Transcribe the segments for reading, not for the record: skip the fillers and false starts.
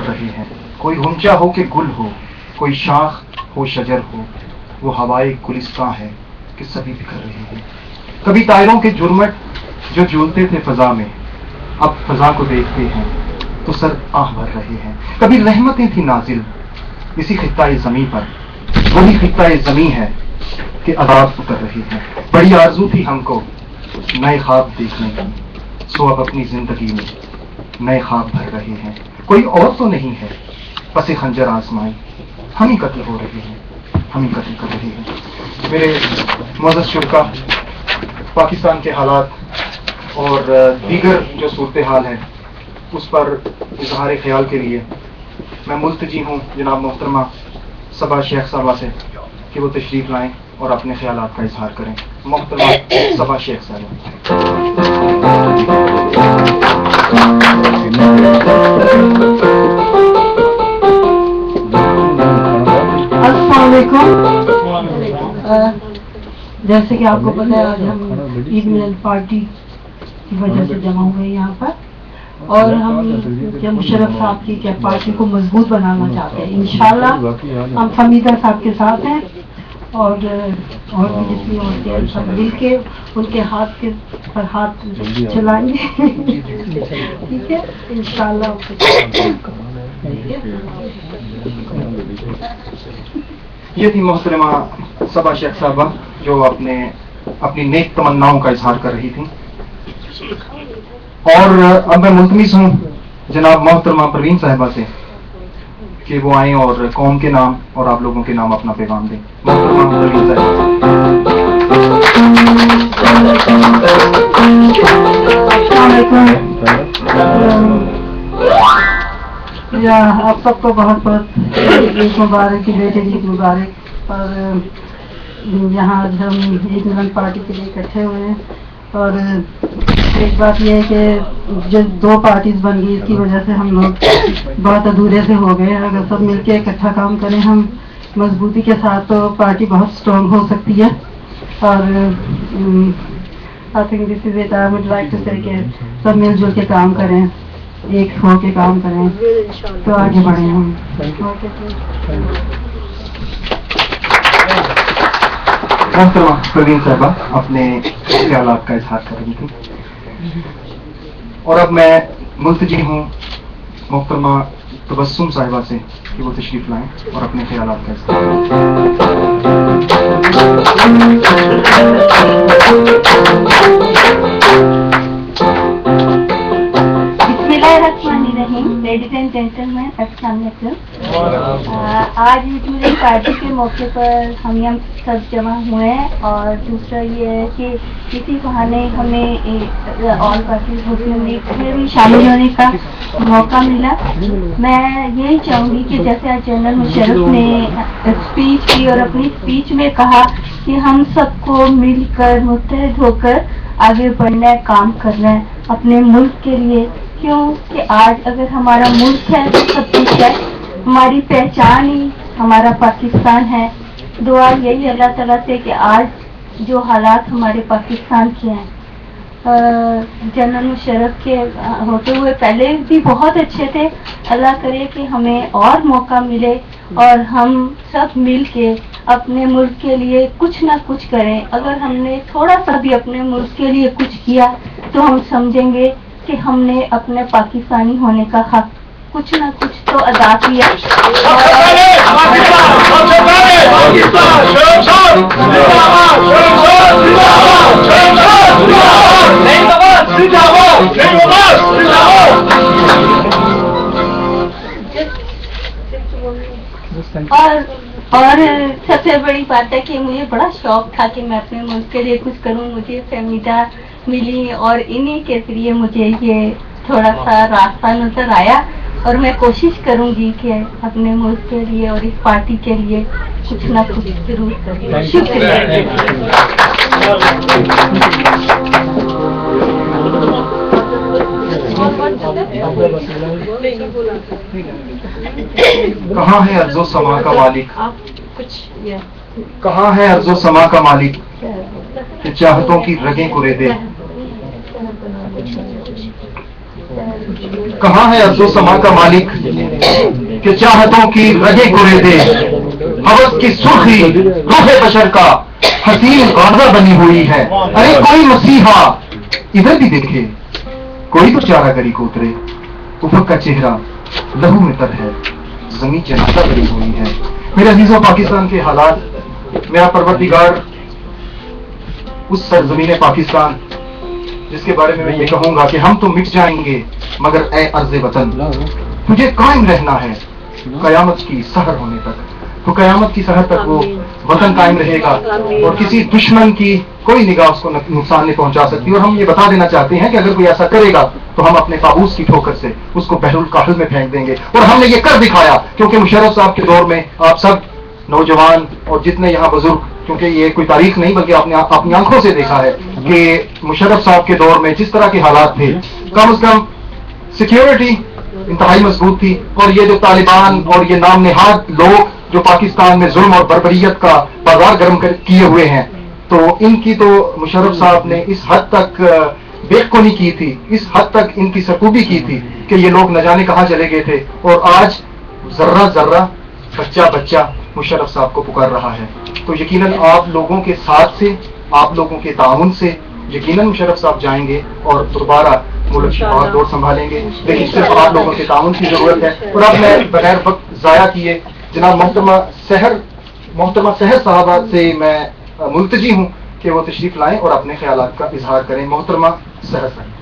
رہے ہیں، کوئی غنچہ ہو کہ گل ہو، کوئی شاخ ہو شجر ہو، وہ ہوائے گلستاں ہے کہ سبھی بکھر رہے ہیں۔ کبھی طائروں کے جرمٹ جو جولتے تھے فضا میں، اب فضا کو دیکھتے ہیں تو سر آہ بھر رہے ہیں۔ کبھی رحمتیں تھی نازل اسی خطۂ زمیں پر، وہی خطۂ زمیں ہے کہ عذاب اتر رہی ہے۔ بڑی آرزو تھی ہم کو نئے خواب دیکھنے کی، سو اب اپنی زندگی میں نئے خواب بھر رہے ہیں۔ کوئی اور تو نہیں ہے پس خنجر آزمائی، ہم ہی قتل ہو رہے ہیں، ہم ہی قتل کر رہے ہیں۔ میرے معزز شرکا، پاکستان کے حالات اور دیگر جو صورتحال ہے اس پر اظہار خیال کے لیے میں ملتجی ہوں جناب محترمہ صبا شیخ صاحبہ سے کہ وہ تشریف لائیں اور اپنے خیالات کا اظہار کریں۔ محترمہ صبا شیخ صاحبہ۔ السلام علیکم۔ جیسے کہ آپ کو پتہ ہے آج ہم عید ملن پارٹی کی وجہ سے جمع ہوئے یہاں پر، اور ہم مشرف صاحب کی پارٹی کو مضبوط بنانا چاہتے ہیں۔ انشاءاللہ ہم حمیدہ صاحب کے ساتھ ہیں اور بھی جتنی عورتیں ہیں سب مل کے ان کے ہاتھ پر ہاتھ چلائیں گے، ٹھیک ہے انشاءاللہ۔ یہ تھی محترمہ صبا شیخ صاحبہ جو اپنی نیک تمناؤں کا اظہار کر رہی تھی، اور اب میں ملتمس ہوں جناب محترمہ پروین صاحبہ سے کہ وہ آئیں اور قوم کے نام اور آپ لوگوں کے نام اپنا پیغام دیں۔ محترمہ پروین صاحبہ۔ آپ سب کو بہت بہت عید مبارک، بیٹے کی عید مبارک۔ اور یہاں آج ہم عید ملن پارٹی کے لیے اکٹھے ہوئے ہیں، اور ایک بات یہ ہے کہ جو دو پارٹیز بن گئی اس کی وجہ سے ہم لوگ بہت ادھورے سے ہو گئے۔ اگر سب مل کے اکٹھا کام کریں ہم مضبوطی کے ساتھ تو پارٹی بہت اسٹرانگ ہو سکتی ہے۔ اور I think this is it, I would like to say کہ سب مل جل کے کام کریں، ایک ہو کے کام کریں تو آگے بڑھیں ہم۔ محترمہ پروین صاحبہ اپنے خیالات کا اظہار کر رہی تھی، اور اب میں ملتجی ہوں محترمہ تبسم صاحبہ سے کہ وہ تشریف لائیں اور اپنے خیالات کا اظہار۔ لیڈیز اینڈ جینٹلمین، السلام علیکم۔ آج عید ملن پارٹی کے موقع پر ہم یہاں سب جمع ہوئے ہیں، اور دوسرا یہ ہے کہ اسی بہانے ہمیں آل پارٹیز مسلم لیگ میں بھی شامل ہونے کا موقع ملا۔ میں یہی چاہوں گی کہ جیسے آج جنرل مشرف نے اسپیچ کی اور اپنی اسپیچ میں کہا کہ ہم سب کو مل کر متحد ہو کر آگے بڑھنا ہے، کام کرنا ہے اپنے ملک کے لیے، کیوں کہ آج اگر ہمارا ملک ہے تو سب کچھ ہے، ہماری پہچان ہی ہمارا پاکستان ہے۔ دعا یہی اللہ تعالیٰ سے کہ آج جو حالات ہمارے پاکستان کے ہیں، جنرل مشرف کے ہوتے ہوئے پہلے بھی بہت اچھے تھے، اللہ کرے کہ ہمیں اور موقع ملے اور ہم سب مل کے اپنے ملک کے لیے کچھ نہ کچھ کریں۔ اگر ہم نے تھوڑا سا بھی اپنے ملک کے لیے کچھ کیا تو ہم سمجھیں گے کہ ہم نے اپنے پاکستانی ہونے کا حق کچھ نہ کچھ تو ادا کیا۔ اور سب سے بڑی بات ہے کہ مجھے بڑا شوق تھا کہ میں اپنے ملک کے لیے کچھ کروں، مجھے فہمیدہ ملی اور انہی کے ذریعے مجھے یہ تھوڑا سا راستہ نظر آیا، اور میں کوشش کروں گی کہ اپنے ملک کے لیے اور اس پارٹی کے لیے کچھ نہ کچھ ضرور کروں۔ شکریہ۔ کہاں ہے ارض و سما کا مالک، کہاں ہے ارض و سما کا مالک کہ چاہتوں کی رگیں کو رے دے۔ कहाँ है अर्ज़ो समा का मालिक कि चाहतों की रगे कुरे दे, हवस की सुर्खी रूहे बशर का हसीन गाज़ा बनी हुई है। अरे कोई मसीहा इधर भी देखे, कोई तो चारागरी को उतरे, उफक का चेहरा लहू में तर है, जमीन जनाजा भरी हुई है। मेरे अजीजों, पाकिस्तान के हालात, मेरा परवरदिगार उस सरजमीन पाकिस्तान जिसके बारे में मैं ये कहूंगा कि हम तो मिट जाएंगे मगर ए अर्ज़ वतन तुझे कायम रहना है कयामत की सहर होने तक। तो कयामत की सहर तक वो वतन कायम रहेगा और किसी दुश्मन की कोई निगाह उसको नुकसान नहीं पहुंचा सकती। और हम ये बता देना चाहते हैं कि अगर कोई ऐसा करेगा तो हम अपने काबूस की ठोकर से उसको बहरुल काहिल में फेंक देंगे। और हमने ये कर दिखाया, क्योंकि मुशर्रफ साहब के दौर में आप सब नौजवान और जितने यहाँ बुजुर्ग, क्योंकि ये कोई तारीख नहीं बल्कि आपने अपनी आंखों से देखा है कि मुशर्रफ साहब के दौर में जिस तरह के हालात थे, कम से कम सिक्योरिटी इंतहाई मजबूत थी। और ये जो तालिबान और ये नाम नेहाद लोग जो पाकिस्तान में जुल्म और बर्बरियत का बाजार गर्म किए हुए हैं, तो इनकी तो मुशर्रफ साहब ने इस हद तक बेखौनी की थी, इस हद तक इनकी सकूबी की थी कि ये लोग न जाने कहाँ चले गए थे। और आज जर्रा जर्रा बच्चा बच्चा मुशर्रफ साहब को पुकार रहा है। तो यकीनन आप लोगों के साथ से, आप लोगों के ताउन से यकीनन मुशर्रफ साहब जाएंगे और दोबारा मुल्क और दौर संभालेंगे, लेकिन सिर्फ आप लोगों के ताउन की जरूरत है। और अब मैं बगैर वक्त जाया किए जनाब मोहतरमा सहर साहबा से मैं मुल्तजी हूँ कि वो तशरीफ लाएं और अपने ख्यालात का इजहार करें। मोहतरमा सहर साहब।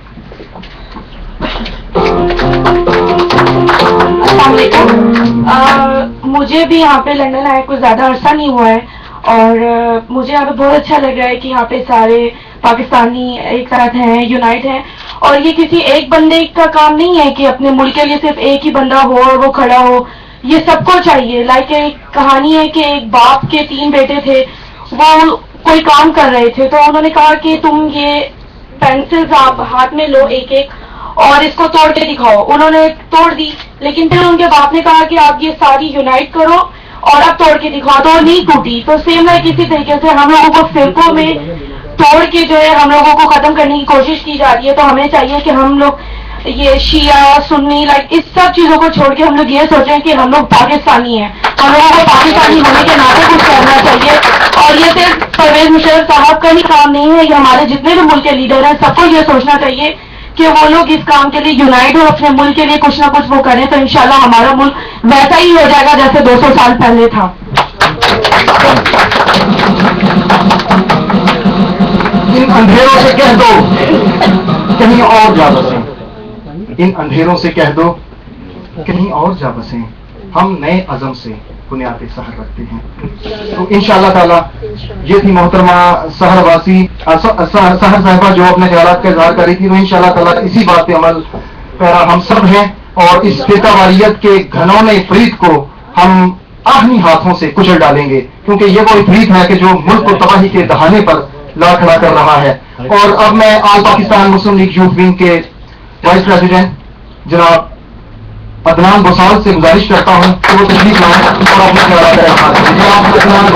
मुझे भी यहाँ पे लंदन आए कुछ ज्यादा अरसा नहीं हुआ है और मुझे यहाँ पे बहुत अच्छा लग रहा है कि यहाँ पे सारे पाकिस्तानी एक साथ हैं, यूनाइट हैं। और ये किसी एक बंदे का काम नहीं है कि अपने मुल्क के लिए सिर्फ एक ही बंदा हो और वो खड़ा हो, ये सबको चाहिए। लाइक एक कहानी है कि एक बाप के 3 बेटे थे, वो कोई काम कर रहे थे तो उन्होंने कहा कि तुम ये पेंसिल्स आप हाथ में लो एक एक और इसको तोड़ के दिखाओ। उन्होंने तोड़ दी, लेकिन फिर उनके बाप ने कहा कि आप ये सारी यूनाइट करो और अब तोड़ के दिखाओ, तो नहीं टूटी। तो सेम लाइक इसी तरीके से हम लोगों को फिरकों में तोड़ के जो है हम लोगों को खत्म करने की कोशिश की जा रही है। तो हमें चाहिए कि हम लोग ये शिया सुन्नी लाइक इस सब चीजों को छोड़ के हम लोग ये सोचें कि हम लोग पाकिस्तानी हैं, हम लोगों को पाकिस्तानी होने के नाते कुछ करना चाहिए। और ये सिर्फ परवेज मुशर्रफ साहब का ही काम नहीं है, ये हमारे जितने भी मुल्क के लीडर हैं सबको ये सोचना चाहिए कि वो लोग इस काम के लिए यूनाइट और अपने मुल्क के लिए कुछ ना कुछ वो करें, तो इंशाल्लाह हमारा मुल्क वैसा ही हो जाएगा जैसे 200 साल पहले था। इन अंधेरों से कह दो कहीं और जा बसें, इन अंधेरों से कह दो कहीं और जा बसें, हम नए अज़म से बुनियाद सहर रखते हैं। तो इंशाअल्लाह ताला ये थी मोहतरमा सहर वासी सहर साहिबा जो अपने ख्यालात का इजहार करी थी। तो इंशाअल्लाह ताला इसी बात पे अमल पैरा हम सब हैं और इस बेतावारियत के घनौने इफरीत को हम आहनी हाथों से कुचल डालेंगे, क्योंकि ये वो इफरीत है कि जो मुल्क को तबाही के दहाने पर ला खड़ा कर रहा है। और अब मैं ऑल पाकिस्तान मुस्लिम लीग यूथ विंग के वाइस प्रेसिडेंट जनाब अदनान बोसाल से गुजारिश करता हूँ कि वो तशरीफ लाएं और अपने ख्यालात का इजहार करें।